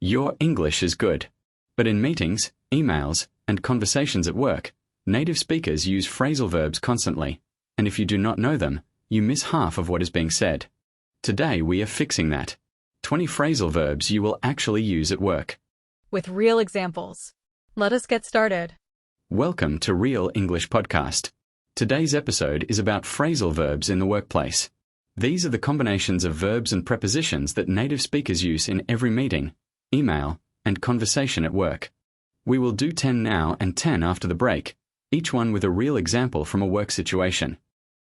Your English is good. But in meetings, emails, and conversations at work, native speakers use phrasal verbs constantly, and if you do not know them, you miss half of what is being said. Today we are fixing that. 20 phrasal verbs you will actually use at work. With real examples. Let us get started. Welcome to Real English Podcast. Today's episode is about phrasal verbs in the workplace. These are the combinations of verbs and prepositions that native speakers use in every meeting, email, and conversation at work. We will do 10 now and 10 after the break, each one with a real example from a work situation.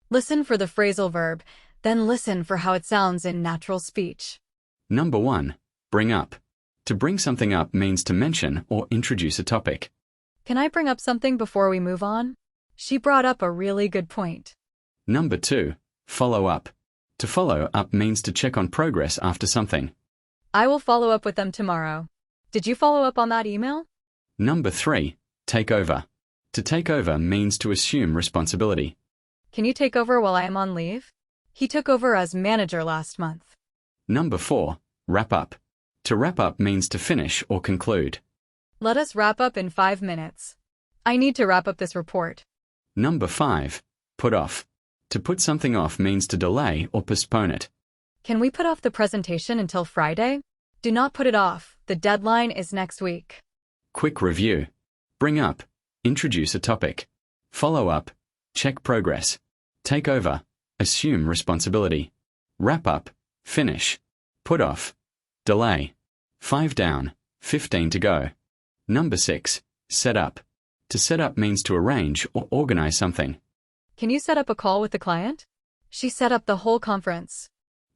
Listen for the phrasal verb, then listen for how it sounds in natural speech. Number 1. Bring up. To bring something up means to mention or introduce a topic. Can I bring up something before we move on? She brought up a really good point. Number 2. Follow up. To follow up means to check on progress after something. I will follow up with them tomorrow. Did you follow up on that email? Number 3. Take over. To take over means to assume responsibility. Can you take over while I am on leave? He took over as manager last month. Number 4. Wrap up. To wrap up means to finish or conclude. Let us wrap up in 5 minutes. I need to wrap up this report. Number 5. Put off. To put something off means to delay or postpone it. Can we put off the presentation until Friday? Do not put it off. The deadline is next week. Quick review. Bring up. Introduce a topic. Follow up. Check progress. Take over. Assume responsibility. Wrap up. Finish. Put off. Delay. 5 down. 15 to go. Number 6. Set up. To set up means to arrange or organize something. Can you set up a call with the client? She set up the whole conference.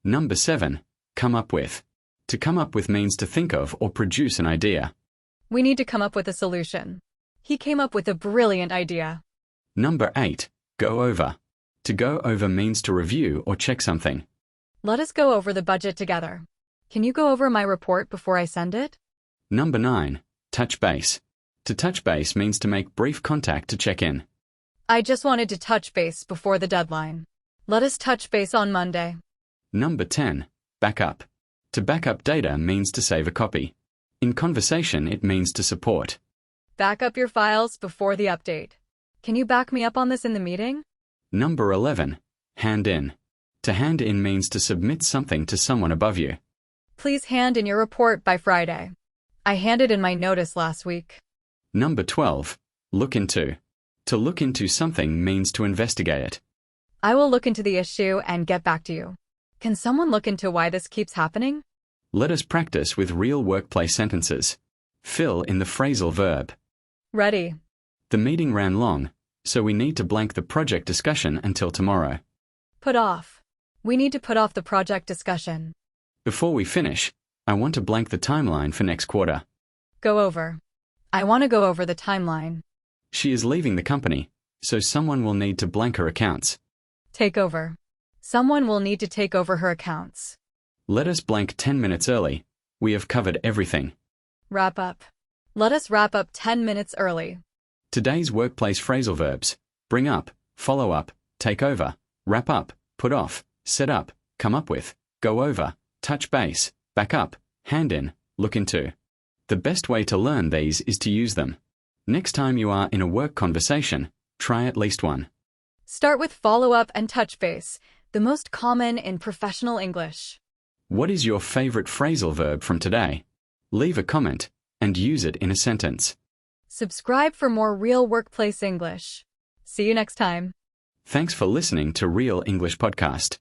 Number 7. Come up with. To come up with means to think of or produce an idea. We need to come up with a solution. He came up with a brilliant idea. Number 8. Go over. To go over means to review or check something. Let us go over the budget together. Can you go over my report before I send it? Number 9. Touch base. To touch base means to make brief contact to check in. I just wanted to touch base before the deadline. Let us touch base on Monday. Number 10. Back up. To back up data means to save a copy. In conversation, it means to support. Back up your files before the update. Can you back me up on this in the meeting? Number 11. Hand in. To hand in means to submit something to someone above you. Please hand in your report by Friday. I handed in my notice last week. Number 12. Look into. To look into something means to investigate it. I will look into the issue and get back to you. Can someone look into why this keeps happening? Let us practice with real workplace sentences. Fill in the phrasal verb. Ready. The meeting ran long, so we need to blank the project discussion until tomorrow. Put off. We need to put off the project discussion. Before we finish, I want to blank the timeline for next quarter. Go over. I want to go over the timeline. She is leaving the company, so someone will need to blank her accounts. Take over. Someone will need to take over her accounts. Let us blank 10 minutes early. We have covered everything. Wrap up. Let us wrap up 10 minutes early. Today's workplace phrasal verbs: bring up, follow up, take over, wrap up, put off, set up, come up with, go over, touch base, back up, hand in, look into. The best way to learn these is to use them. Next time you are in a work conversation, try at least one. Start with follow up and touch base, the most common in professional English. What is your favorite phrasal verb from today? Leave a comment and use it in a sentence. Subscribe for more real workplace English. See you next time. Thanks for listening to Real English Podcast.